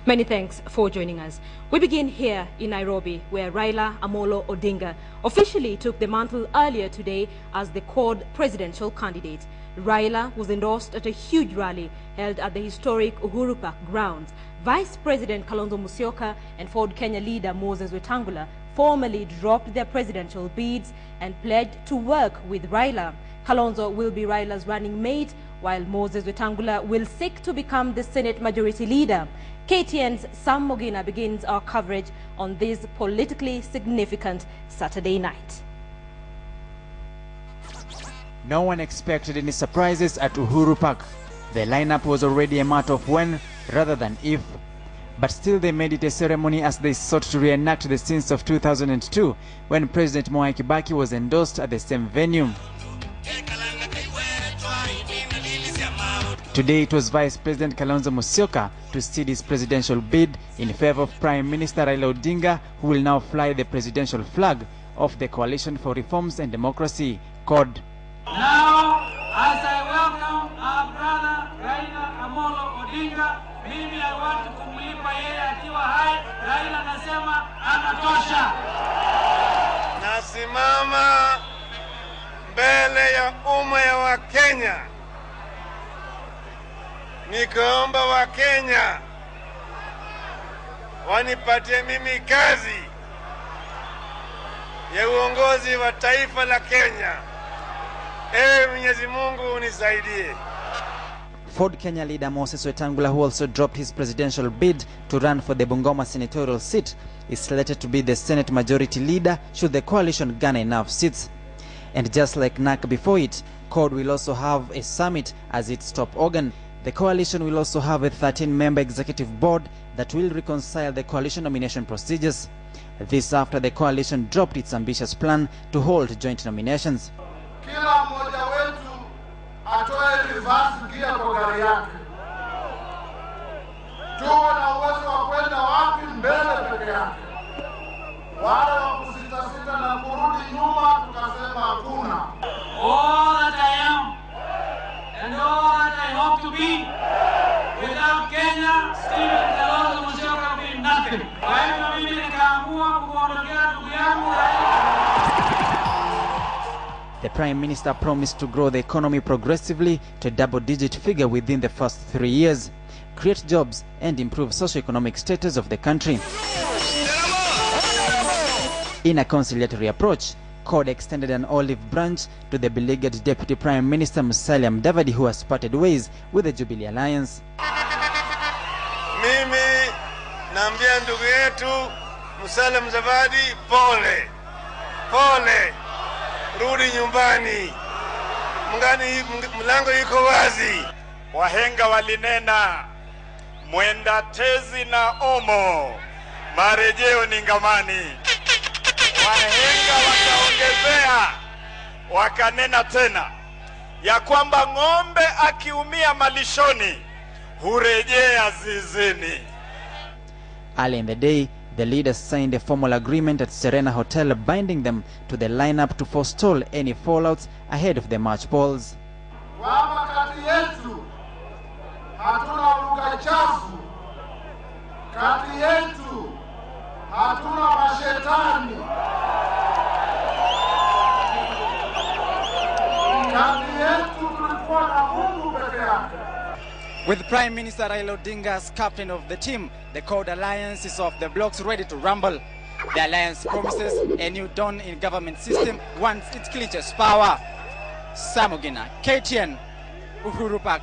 Many thanks for joining us. We begin here in Nairobi, where Raila Amolo Odinga officially took the mantle earlier today as the CORD presidential candidate. Raila was endorsed at a huge rally held at the historic Uhuru Park grounds. Vice President Kalonzo Musyoka and Ford Kenya leader Moses Wetangula formally dropped their presidential bids and pledged to work with Raila. Kalonzo will be Raila's running mate, while Moses Wetangula will seek to become the Senate Majority Leader. KTN's Sam Mogina begins our coverage on this politically significant Saturday night. No one expected any surprises at Uhuru Park. The lineup was already a matter of when rather than if. But still they made it a ceremony as they sought to reenact the scenes of 2002 when President Mwai Kibaki was endorsed at the same venue. Today it was Vice President Kalonzo Musyoka to cede his presidential bid in favor of Prime Minister Raila Odinga, who will now fly the presidential flag of the Coalition for Reforms and Democracy, CORD. Now, as I welcome our brother Raila Amolo Odinga, mimi I want to kumlipa yeye akiwa hai. Raila nasema anatosha. Nasimama mbele ya umma ya Wakenya nikaomba Wakenya wanipatie mimi kazi ya uongozi wa taifa la Kenya. Ewe Mwenyezi Mungu unisaidie. Ford Kenya leader Moses Wetangula, who also dropped his presidential bid to run for the Bungoma senatorial seat, is slated to be the Senate Majority Leader should the coalition garner enough seats. And just like NAC before it, CORD will also have a summit as its top organ. The coalition will also have a 13-member executive board that will reconcile the coalition nomination procedures. This after the coalition dropped its ambitious plan to hold joint nominations. Kila mmoja wetu atoe reverse gear kwa gari yake. Tuwe na uwezo wa kwenda wapi mbele peke yake. Wale wa kusita na kurudi nyuma tukasema hakuna. All that I am and all that I hope to be, without Kenya, Stephen Kalonzo Musyoka will be nothing. Kwa hivyo mimi nikaamua kumwondokea ndugu yangu Raila. The Prime Minister promised to grow the economy progressively to a double-digit figure within the first 3 years, create jobs and improve socio-economic status of the country. In a conciliatory approach, CORD extended an olive branch to the beleaguered Deputy Prime Minister Musalia Mudavadi, who has parted ways with the Jubilee Alliance. Mimi naambia ndugu yetu Musalia Mudavadi, pole. Pole. Rudi nyumbani. Mlango iko wazi. Wahenga walinena, mwenda tezi na omo, marejeo ni ngamani. Wahenga wakaongezea, wakanena tena, ya kwamba ng'ombe akiumia malishoni, hurejea zizini. Early in the day, the leaders signed a formal agreement at Serena Hotel binding them to the lineup to forestall any fallouts ahead of the March polls. Kwamba kati yetu hatuna lugha chafu. Kati yetu hatuna mashetani. Kati yetu tulikuwa na Mungu peke yake. With Prime Minister Raila Odinga as captain of the team, the CORD alliance is off the blocks, ready to rumble. The alliance promises a new dawn in government system once it clinches power. Sam Mogina, KTN, Uhuru Park.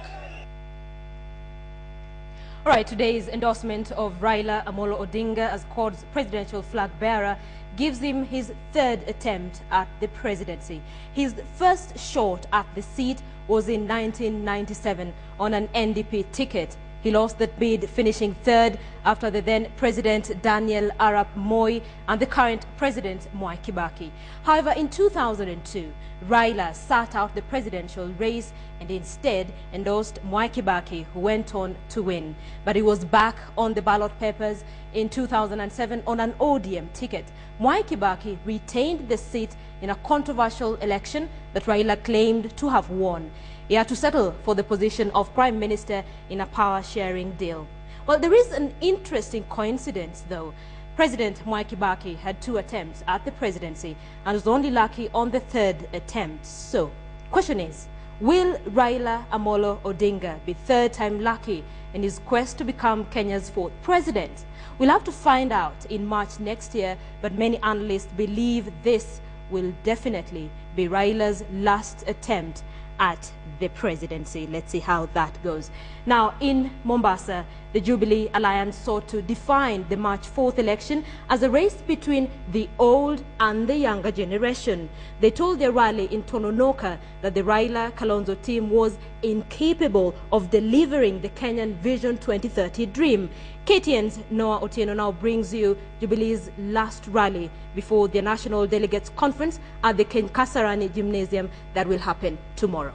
All right, today's endorsement of Raila Amolo Odinga as CORD's presidential flag bearer gives him his third attempt at the presidency. His first shot at the seat was in 1997 on an NDP ticket. He lost that bid, finishing third after the then President Daniel Arap Moi and the current President Mwai Kibaki. However, in 2002, Raila sat out the presidential race and instead endorsed Mwai Kibaki, who went on to win. But he was back on the ballot papers in 2007 on an ODM ticket. Mwai Kibaki retained the seat in a controversial election that Raila claimed to have won. He had to settle for the position of Prime Minister in a power-sharing deal. Well, there is an interesting coincidence, though. President Mwai Kibaki had 2 attempts at the presidency and was only lucky on the 3rd attempt. So, question is, will Raila Amolo Odinga be 3rd time lucky in his quest to become Kenya's 4th president? We'll have to find out in March next year, but many analysts believe this will definitely be Raila's last attempt at the presidency. Let's see how that goes. Now, in Mombasa, the Jubilee Alliance sought to define the March 4th election as a race between the old and the younger generation. They told their rally in Tononoka that the Raila-Kalonzo team was incapable of delivering the Kenyan Vision 2030 dream. KTN's Noah Otieno now brings you Jubilee's last rally before the National Delegates Conference at the Kasarani Gymnasium that will happen tomorrow.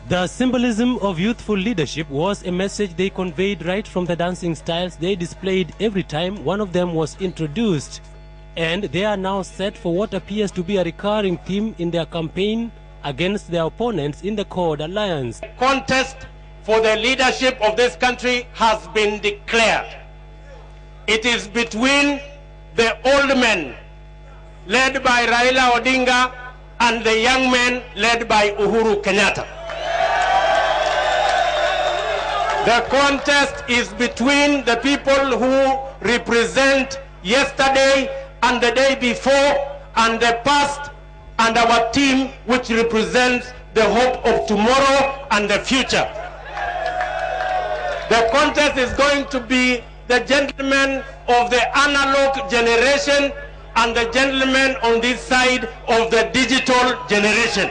The symbolism of youthful leadership was a message they conveyed right from the dancing styles they displayed every time one of them was introduced. And they are now set for what appears to be a recurring theme in their campaign against their opponents in the Code Alliance. Contest for the leadership of this country has been declared. It is between the old men led by Raila Odinga and the young men led by Uhuru Kenyatta. The contest is between the people who represent yesterday and the day before and the past, and our team which represents the hope of tomorrow and the future. The contest is going to be the gentlemen of the analog generation and the gentlemen on this side of the digital generation.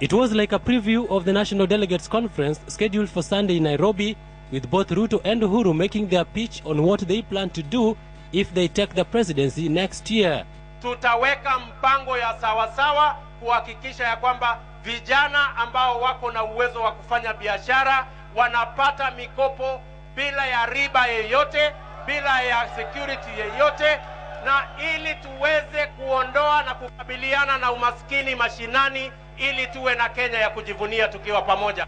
It was like a preview of the National Delegates Conference scheduled for Sunday in Nairobi, with both Ruto and Uhuru making their pitch on what they plan to do if they take the presidency next year. Tutaweka mpango ya sawasawa kuhakikisha ya kwamba vijana ambao wako na uwezo wa kufanya biashara wanapata mikopo bila ya riba yeyote, bila ya security yeyote, na ili tuweze kuondoa na kukabiliana na umaskini mashinani, ili tuwe na Kenya ya kujivunia tukiwa pamoja.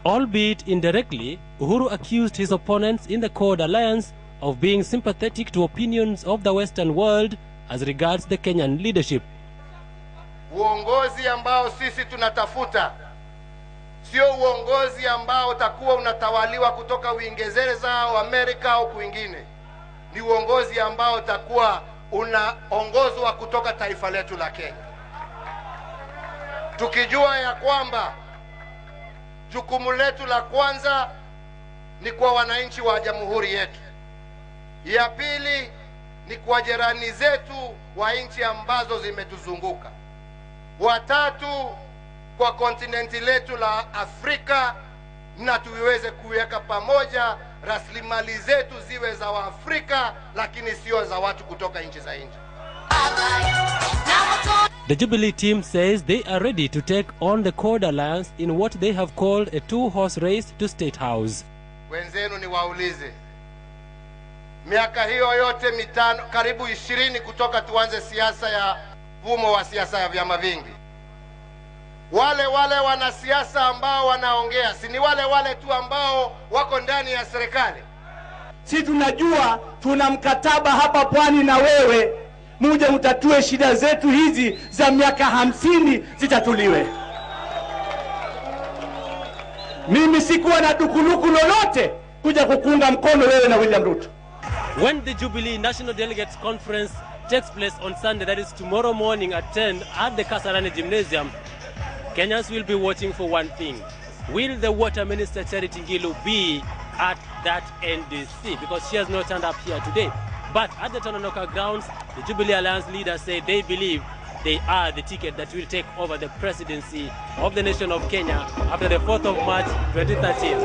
Albeit indirectly, Uhuru accused his opponents in the Code Alliance of being sympathetic to opinions of the Western world as regards the Kenyan leadership. Uongozi ambao sisi tunatafuta sio uongozi ambao utakuwa unatawaliwa kutoka Uingereza au Amerika au kwingine. Ni uongozi ambao utakuwa unaongozwa kutoka taifa letu la Kenya. Tukijua ya kwamba jukumu letu la kwanza ni kwa wananchi wa jamhuri yetu. Ya pili ni kwa jirani zetu wa nchi ambazo zimetuzunguka. Watatu kwa kontinenti letu la Afrika, na tuweze kuweka pamoja rasilimali zetu ziwe za Waafrika lakini sio za watu kutoka nchi za nje. The Jubilee team says they are ready to take on the Code Alliance in what they have called a 2-horse race to State House. Wenzenu ni waulize, miaka hiyo yote mitano, karibu 20 kutoka tuanze siasa ya mfumo wa siasa ya vyama vingi, wale wanasiasa ambao wanaongea si ni wale tu ambao wako ndani ya serikali? Si tunajua tuna mkataba hapa Pwani na wewe, muje mtatue shida zetu hizi za miaka 50 zitatuliwe. Mimi sikuwa na dukuluku lolote kuja kukunga mkono wewe na William Ruto. When the Jubilee National Delegates Conference takes place on Sunday, that is tomorrow morning at 10 at the Kasarani Gymnasium, Kenyans will be watching for one thing. Will the Water Minister Charity Ngilu be at that NDC? Because she has not turned up here today. But at the Tononoka grounds, the Jubilee Alliance leaders say they believe they are the ticket that will take over the presidency of the nation of Kenya after the 4th of March 2013.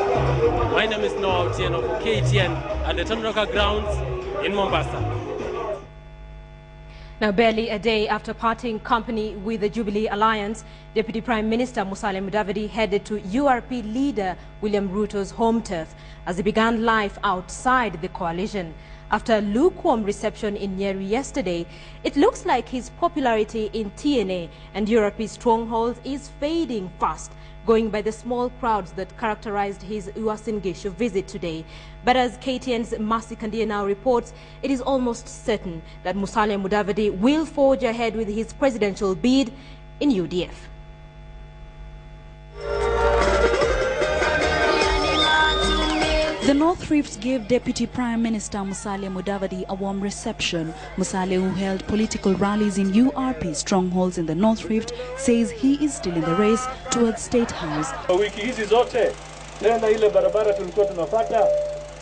My name is Noah Otieno for KTN at the Tonroka grounds in Mombasa. Now, barely a day after parting company with the Jubilee Alliance, Deputy Prime Minister Musalia Mudavadi headed to URP leader William Ruto's home turf as he began life outside the coalition. After a lukewarm reception in Nyeri yesterday, it looks like his popularity in TNA and URP's strongholds is fading fast, going by the small crowds that characterized his Uasin Gishu visit today. But as KTN's Mercy Kandia now reports, it is almost certain that Musalia Mudavadi will forge ahead with his presidential bid in UDF. The North Rift gave Deputy Prime Minister Musalia Mudavadi a warm reception. Musalia, who held political rallies in URP strongholds in the North Rift, says he is still in the race towards State House. Wiki hizi zote tena ile barabara tulikuwa tunafuata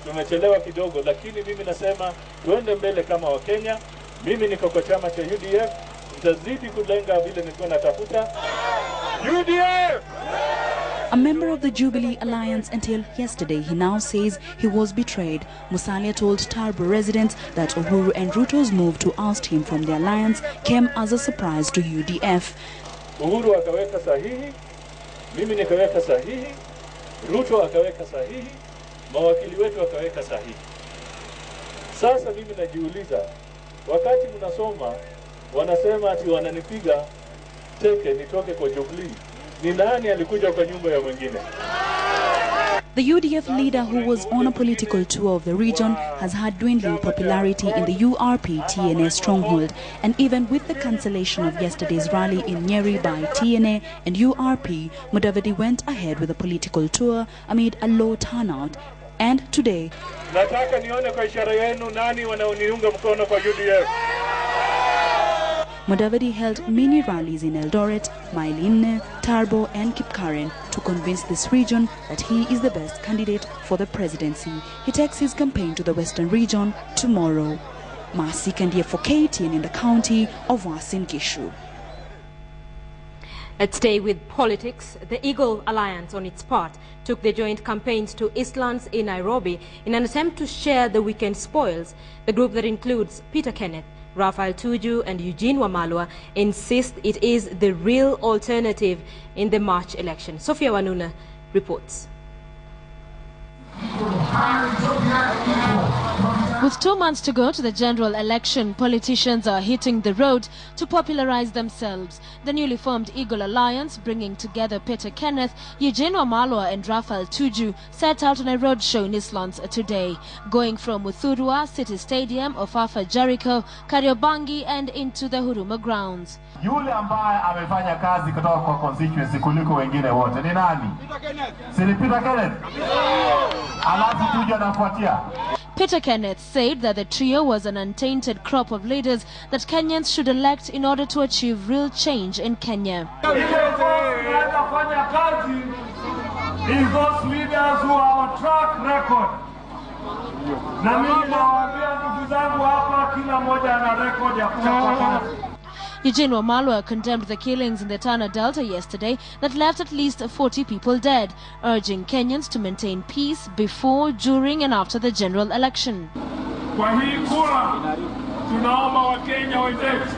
tumechelewa kidogo, lakini mimi nasema tuende mbele kama Wakenya. Mimi niko kwa chama cha UDF, nitazidi kulenga vile nilikuwa natafuta UDF. A member of the Jubilee Alliance until yesterday, he now says he was betrayed. Musalia told Tarbo residents that Uhuru and Ruto's move to oust him from the alliance came as a surprise to UDF. Uhuru akaweka sahihi, mimi nikaweka sahihi, Ruto akaweka sahihi, mawakili wetu akaweka sahihi. Sasa mimi najiuliza, wakati mnasoma wanasema ati wananipiga teke nitoke kwa Jubilee. Ni nani alikuja kwa nyumba ya mwingine? The UDF leader, who was on a political tour of the region, has had dwindling popularity in the URP TNA stronghold. And even with the cancellation of yesterday's rally in Nyeri by TNA and URP, Mudavadi went ahead with a political tour amid a low turnout. And today, nataka nione kwa ishara yenu nani wanaoniunga mkono kwa UDF. Mudavadi held mini rallies in Eldoret, Mailimne, Tarbo and Kipkaren to convince this region that he is the best candidate for the presidency. He takes his campaign to the western region tomorrow. Mercy Kandia for KTN in the county of Uasin Gishu. Let's stay with politics. The Eagle Alliance, on its part, took the joint campaigns to Eastlands in Nairobi in an attempt to share the weekend spoils. The group that includes Peter Kenneth, Raphael Tuju and Eugene Wamalwa insist it is the real alternative in the March election. Sophia Wanuna reports. With 2 months to go to the general election, politicians are hitting the road to popularize themselves. The newly formed Eagle Alliance, bringing together Peter Kenneth, Eugene Wamalwa and Raphael Tuju, set out on a roadshow in Eastlands today, going from Muthurwa, City Stadium, Ofafa Jericho, Kariobangi and into the Huruma grounds. Yule ambaye amefanya kazi kutoka kwa constituency kuliko wengine wote ni nani? Si Peter Kenneth? Alafu Tuju anafuatia. Peter Kenneth said that the trio was an untainted crop of leaders that Kenyans should elect in order to achieve real change in Kenya. Is those leaders who have a track record. Na mimi nawaambia ndugu zangu hapa, kila mmoja ana record ya kuchapa kazi. Eugene Wamalwa condemned the killings in the Tana Delta yesterday that left at least 40 people dead, urging Kenyans to maintain peace before, during and after the general election. Kwa hii kura, tunaomba Wakenya wenzetu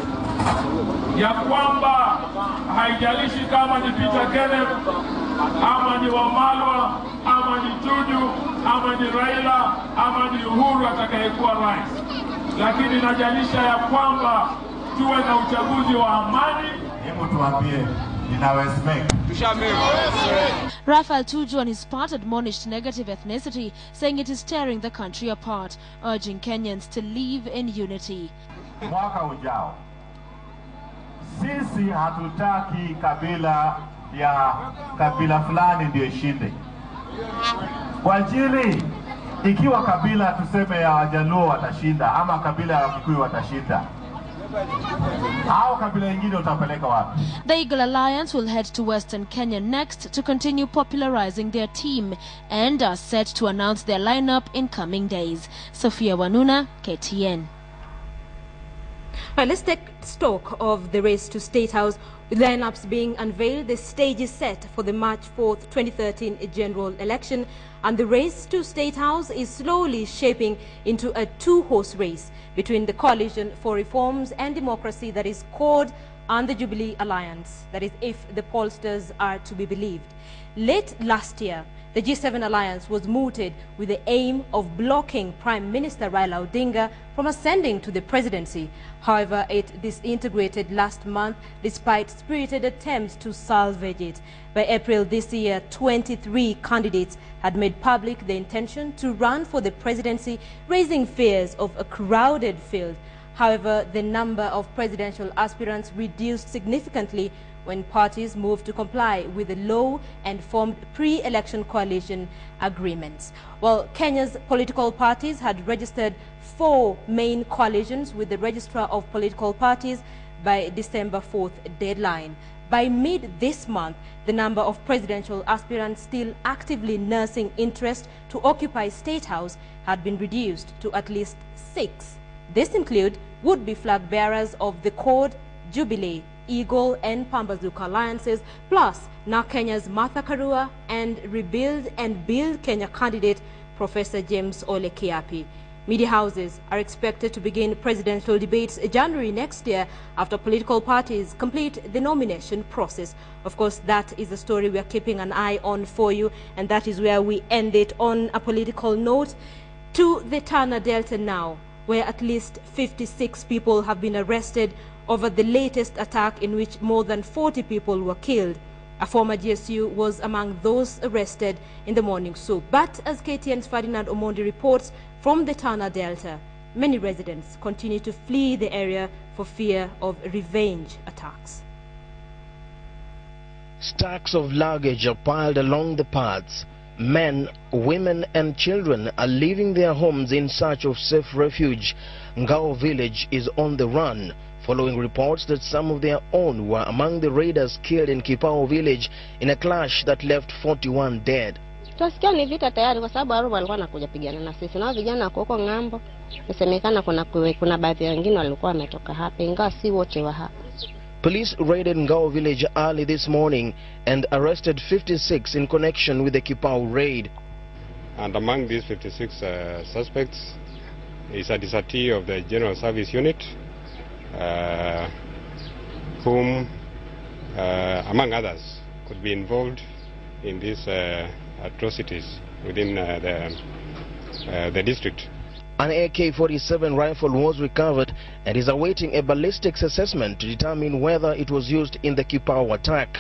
ya kwamba haijalishi kama ni Peter Kenneth, ama ni Wamalwa, ama ni Tuju, ama ni Raila, ama ni Uhuru atakayekuwa rais. Lakini inajalisha ya kwamba tuwe na uchaguzi wa amani. Hebu tuambie, Raphael Tuju on his part admonished negative ethnicity, saying it is tearing the country apart, urging Kenyans to live in unity. Mwaka ujao, sisi hatutaki kabila fulani ndio ishinde. Kwa ajili ikiwa kabila tuseme ya Wajaluo watashinda ama kabila ya Wakikuyu watashinda, the Eagle Alliance will head to Western Kenya next to continue popularizing their team and are set to announce their lineup in coming days. Sophia Wanuna, KTN. Well, let's take stock of the race to State House. With lineups being unveiled, the stage is set for the March 4th, 2013 general election, and the race to State House is slowly shaping into a two-horse race between the Coalition for Reforms and Democracy, that is CORD, and the Jubilee Alliance, that is if the pollsters are to be believed. Late last year, the G7 alliance was mooted with the aim of blocking Prime Minister Raila Odinga from ascending to the presidency. However, it disintegrated last month despite spirited attempts to salvage it. By April this year, 23 candidates had made public the intention to run for the presidency, raising fears of a crowded field. However, the number of presidential aspirants reduced significantly when parties moved to comply with the law and formed pre-election coalition agreements. Well, Kenya's political parties had registered 4 main coalitions with the Registrar of Political Parties by December 4th deadline. By mid this month, the number of presidential aspirants still actively nursing interest to occupy State House had been reduced to at least 6. This include would-be flag bearers of the CORD, Jubilee, Eagle and Pambazuka alliances, plus now Kenya's Martha Karua and Rebuild and Build Kenya candidate Professor James Ole Kiapi. Media houses are expected to begin presidential debates January next year after political parties complete the nomination process. Of course, that is the story we are keeping an eye on for you, and that is where we end it on a political note. To the Tana Delta now, where at least 56 people have been arrested over the latest attack in which more than 40 people were killed. A former GSU was among those arrested in the morning soup. But as KTN's Ferdinand Omondi reports from the Tana Delta, many residents continue to flee the area for fear of revenge attacks. Stacks of luggage are piled along the paths. Men, women and children are leaving their homes in search of safe refuge. Ngao village is on the run, following reports that some of their own were among the raiders killed in Kipao village in a clash that left 41 dead. Tunasikia ni vita tayari kwa sababu Aruba walikuwa wanakuja pigana na sisi. Na vijana wako huko ng'ambo. Inasemekana kuna baadhi wengine walikuwa wametoka hapa, ingawa si wote wa hapa. Police raided Ngao village early this morning and arrested 56 in connection with the Kipao raid. And among these 56 suspects is a desertee of the General Service Unit, whom, among others, could be involved in these atrocities within the district. An AK-47 rifle was recovered and is awaiting a ballistics assessment to determine whether it was used in the Kipao attack.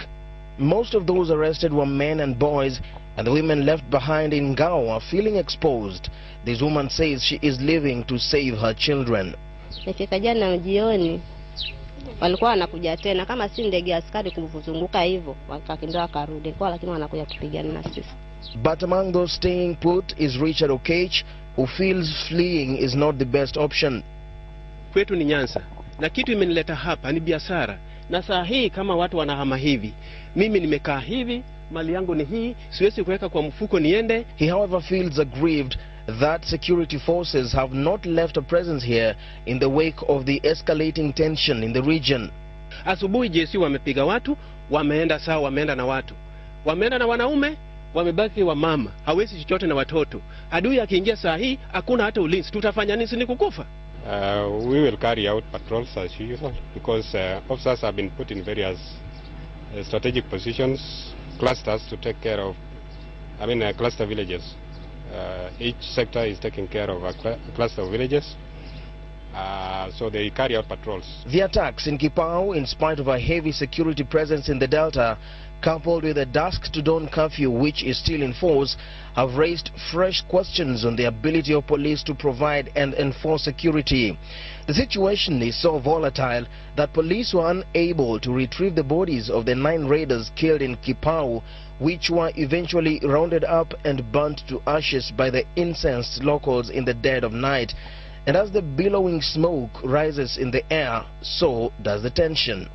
Most of those arrested were men and boys, and the women left behind in Ngao are feeling exposed. This woman says she is leaving to save her children. Nikifika jana jioni walikuwa wanakuja tena kama si ndege askari kuzunguka hivyo, wakakimbia wakarudi kwa, lakini wanakuja kupigana na sisi. But among those staying put is Richard Okech, who feels fleeing is not the best option. Kwetu ni Nyanza na kitu imenileta hapa ni biashara, na saa hii kama watu wanahama hivi, mimi nimekaa hivi, mali yangu ni hii, siwezi kuweka kwa mfuko niende. He however feels aggrieved that security forces have not left a presence here in the wake of the escalating tension in the region. Asubuhi jeshi wamepiga watu, wameenda sawa, wameenda na watu, wameenda na wanaume, wamebaki wa mama, hawezi chochote na watoto. Adui akiingia saa hii hakuna hata ulinzi, tutafanya nini? Ni kukufa. We will carry out patrols as usual because officers have been put in various strategic positions, clusters to take care of, cluster villages. Each sector is taking care of a cluster of villages, so they carry out patrols. The attacks in Kipao, in spite of a heavy security presence in the Delta, coupled with a dusk to dawn curfew which is still in force, have raised fresh questions on the ability of police to provide and enforce security. The situation is so volatile that police were unable to retrieve the bodies of the 9 raiders killed in Kipao, which were eventually rounded up and burnt to ashes by the incensed locals in the dead of night. And as the billowing smoke rises in the air, so does the tension.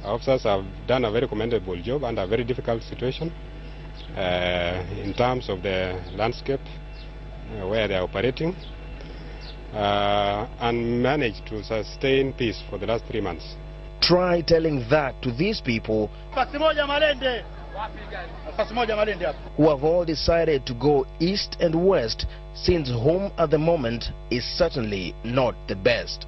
Officers have done a very commendable job under a very difficult situation in terms of the landscape where they are operating. and managed to sustain peace for the last 3 months. Try telling that to these people who have all decided to go east and west, since home at the moment is certainly not the best.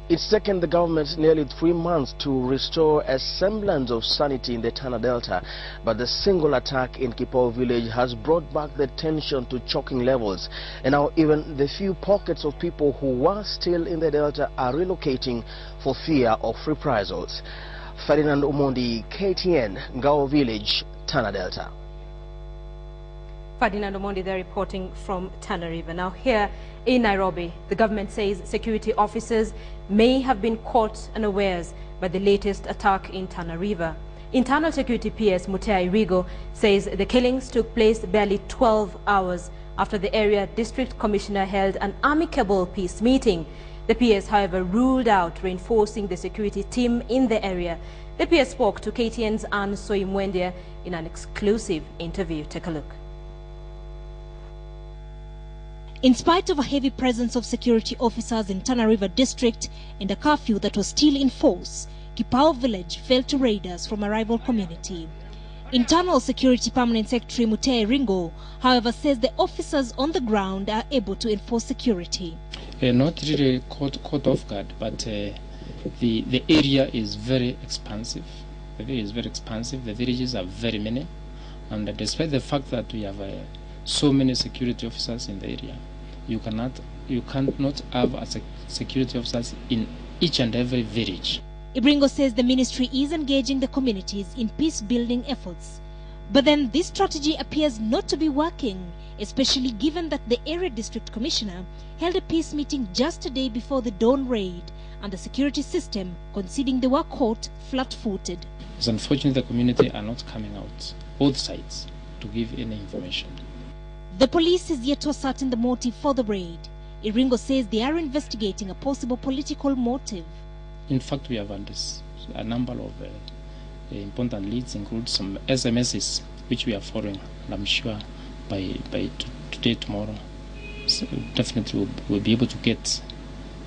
It's taken the government nearly 3 months to restore a semblance of sanity in the Tana Delta, but the single attack in Kipao village has brought back the tension to choking levels, and now even the few pockets of people who were still in the Delta are relocating for fear of reprisals. Ferdinand Omondi, KTN, Ngao Village, Tana Delta. Ferdinand Omondi there reporting from Tana River. Now here in Nairobi, the government says security officers may have been caught unawares by the latest attack in Tana River. Internal Security PS Mutea Irigo says the killings took place barely 12 hours after the area district commissioner held an amicable peace meeting. The PS, however, ruled out reinforcing the security team in the area. The PS spoke to KTN's Anne Soimwendia in an exclusive interview. Take a look. In spite of a heavy presence of security officers in Tana River district and a curfew that was still in force, Kipao village fell to raiders from a rival community. Internal Security Permanent Secretary Mutea Ringo, however, says the officers on the ground are able to enforce security. Not really caught off guard, but the area is very expansive. The area is very expansive. The villages are very many, and despite the fact that we have so many security officers in the area, you cannot have a security officers in each and every village. Ibringo says the ministry is engaging the communities in peace-building efforts. But then this strategy appears not to be working, especially given that the area district commissioner held a peace meeting just a day before the dawn raid, and the security system conceding they were caught flat-footed. It's unfortunate the community are not coming out, both sides, to give any information. The police is yet to ascertain the motive for the raid. Iringo says they are investigating a possible political motive. In fact, we have a number of important leads, include some SMSs, which we are following, and I'm sure by today, tomorrow, so definitely we'll be able to get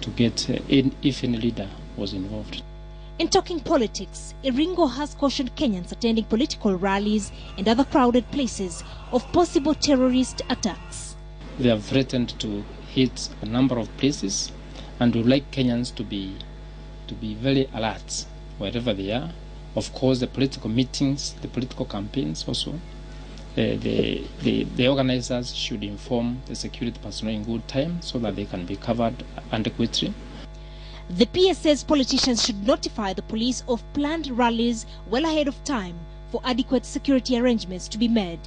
if any leader was involved. In talking politics, Iringo has cautioned Kenyans attending political rallies and other crowded places of possible terrorist attacks. They have threatened to hit a number of places, and would like Kenyans to be very alert wherever they are. Of course, the political meetings, the political campaigns also, the organizers should inform the security personnel in good time so that they can be covered adequately. The PS says politicians should notify the police of planned rallies well ahead of time for adequate security arrangements to be made.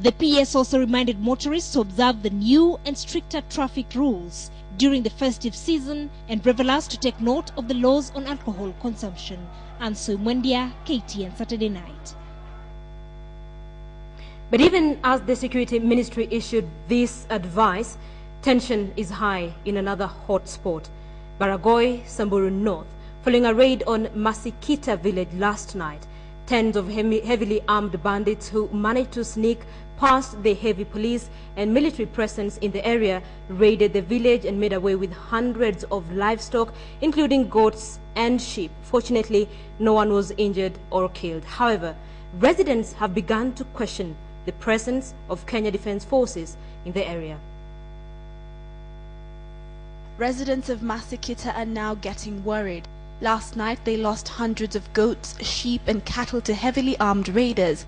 The PS also reminded motorists to observe the new and stricter traffic rules during the festive season and revelers to take note of the laws on alcohol consumption. And so Mwendia, KTN Saturday Night. But even as the Security Ministry issued this advice, tension is high in another hotspot, Baragoi, Samburu North, following a raid on Masikita village last night. Tens of heavily armed bandits who managed to sneak past the heavy police and military presence in the area raided the village and made away with hundreds of livestock, including goats and sheep. Fortunately, no one was injured or killed. However, residents have begun to question the presence of Kenya Defence Forces in the area. Residents of Masikita are now getting worried. Last night they lost hundreds of goats, sheep and cattle to heavily armed raiders.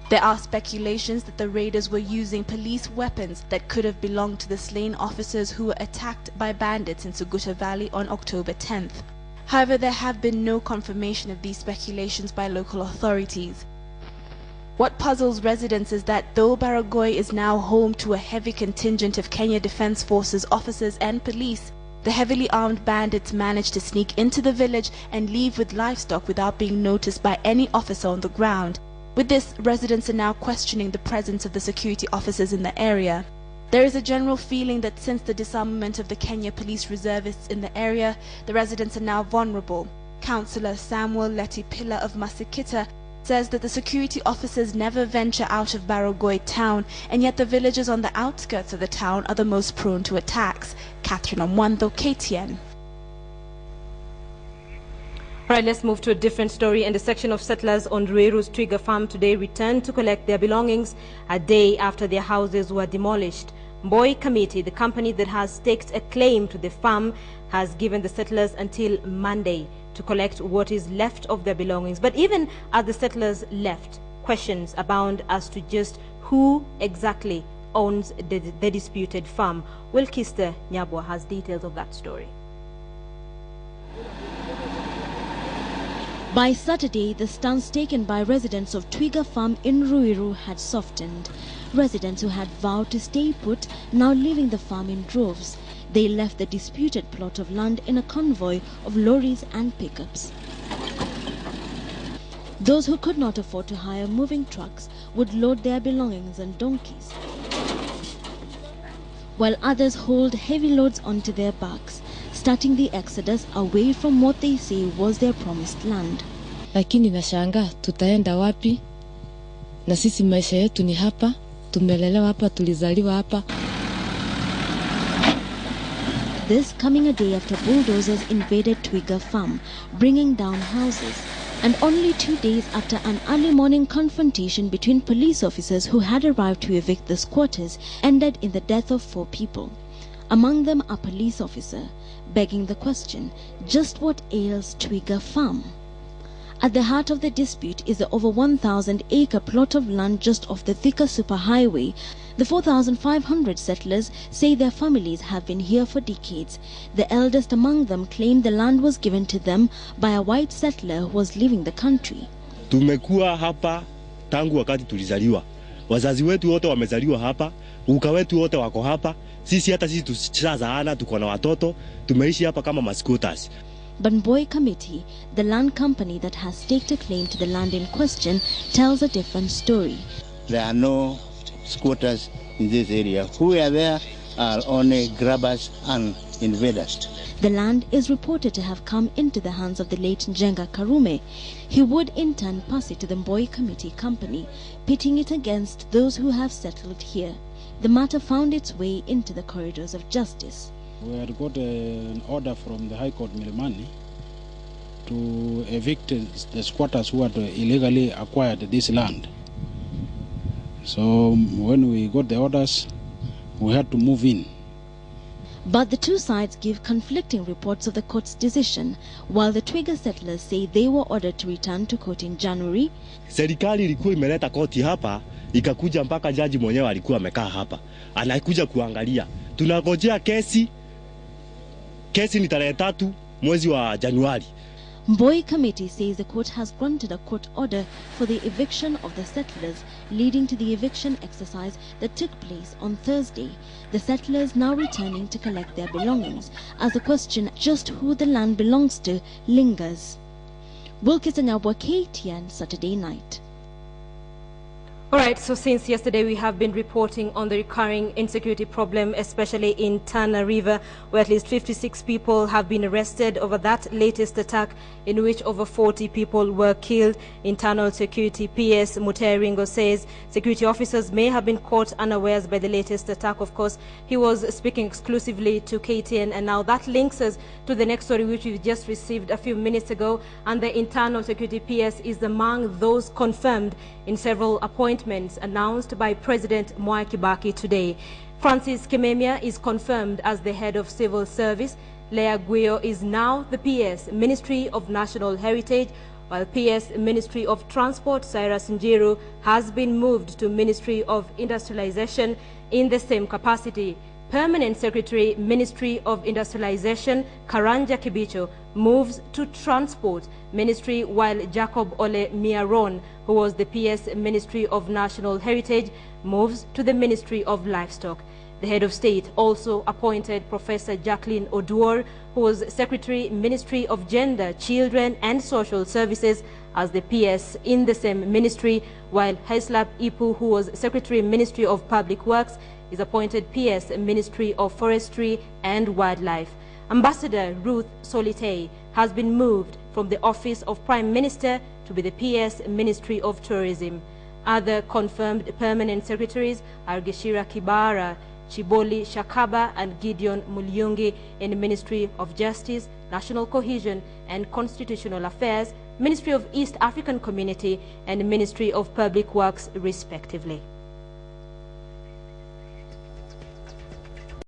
There are speculations that the raiders were using police weapons that could have belonged to the slain officers who were attacked by bandits in Suguta Valley on October 10th. However, there have been no confirmation of these speculations by local authorities. What puzzles residents is that though Baragoi is now home to a heavy contingent of Kenya Defence Forces officers and police, the heavily armed bandits managed to sneak into the village and leave with livestock without being noticed by any officer on the ground. With this, residents are now questioning the presence of the security officers in the area. There is a general feeling that since the disarmament of the Kenya police reservists in the area, the residents are now vulnerable. Councillor Samuel Letty Pillar of Masikita says that the security officers never venture out of Baragoi town, and yet the villages on the outskirts of the town are the most prone to attacks. Catherine Omwando, KTN. All right, let's move to a different story. And the section of settlers on Ruiru's Twiga farm today returned to collect their belongings a day after their houses were demolished. Mboi Committee, the company that has staked a claim to the farm, has given the settlers until Monday to collect what is left of their belongings. But even as the settlers left, questions abound as to just who exactly owns the disputed farm. Wilkister Nyabwa has details of that story. By Saturday, the stance taken by residents of Twiga Farm in Ruiru had softened. Residents who had vowed to stay put now leaving the farm in droves. They left the disputed plot of land in a convoy of lorries and pickups. Those who could not afford to hire moving trucks would load their belongings on donkeys, while others hauled heavy loads onto their backs, starting the exodus away from what they say was their promised land. Lakini nashangaa tutaenda wapi? Na sisi maisha yetu ni hapa, tumelelewa hapa, tulizaliwa hapa. This coming a day after bulldozers invaded Twiga Farm, bringing down houses, and only 2 days after an early morning confrontation between police officers who had arrived to evict the squatters ended in the death of 4 people. Among them a police officer, begging the question, just what ails Twiga Farm? At the heart of the dispute is the over 1,000-acre plot of land just off the Thika Superhighway. The 4,500 settlers say their families have been here for decades. The eldest among them claim the land was given to them by a white settler who was leaving the country. Tumekuwa hapa tangu wakati tulizaliwa. Wazazi wetu wote wamezaliwa hapa, uka wetu wote wako hapa. Sisi hata sisi tushazaana, tuko na watoto, tumeishi hapa kama masquatters. But Mboi Committee, the land company that has staked a claim to the land in question, tells a different story. There are no squatters in this area. Who are there are only grabbers and invaders. The land is reported to have come into the hands of the late Njenga Karume. He would in turn pass it to the Mboi Committee company, pitting it against those who have settled here. The matter found its way into the corridors of justice. We had got an order from the High Court Milimani to evict the squatters who had illegally acquired this land. So when we got the orders, we had to move in. But the two sides give conflicting reports of the court's decision, while the Twiga settlers say they were ordered to return to court in January. Serikali ilikuwa imeleta koti hapa, ikakuja mpaka jaji mwenyewe alikuwa amekaa hapa. Anakuja kuangalia. Tunangojea kesi. Kesi ni tarehe 3 mwezi wa Januari. Mboi Committee says the court has granted a court order for the eviction of the settlers, leading to the eviction exercise that took place on Thursday. The settlers now returning to collect their belongings, as the question just who the land belongs to lingers. Wilkister Nyabwa, KTN, Saturday night. All right, so since yesterday we have been reporting on the recurring insecurity problem, especially in Tana River, where at least 56 people have been arrested over that latest attack in which over 40 people were killed. Internal Security PS Muteringo says security officers may have been caught unawares by the latest attack. Of course, he was speaking exclusively to KTN, and now that links us to the next story which we just received a few minutes ago. And the Internal Security PS is among those confirmed in several appointments announced by President Mwai Kibaki today. Francis Kimemia is confirmed as the head of civil service. Lea Guio is now the PS Ministry of National Heritage, while PS Ministry of Transport Cyrus Njiru has been moved to Ministry of Industrialization in the same capacity. Permanent Secretary, Ministry of Industrialization, Karanja Kibicho, moves to Transport Ministry, while Jacob Ole Miaron, who was the PS Ministry of National Heritage, moves to the Ministry of Livestock. The head of state also appointed Professor Jacqueline Oduor, who was Secretary, Ministry of Gender, Children and Social Services, as the PS in the same ministry, while Haislap Ipu, who was Secretary, Ministry of Public Works, is appointed PS Ministry of Forestry and Wildlife. Ambassador Ruth Solitei has been moved from the office of Prime Minister to be the PS Ministry of Tourism. Other confirmed permanent secretaries are Geshira Kibara, Chiboli Shakaba and Gideon Mulyungi in the Ministry of Justice, National Cohesion and Constitutional Affairs, Ministry of East African Community and Ministry of Public Works respectively.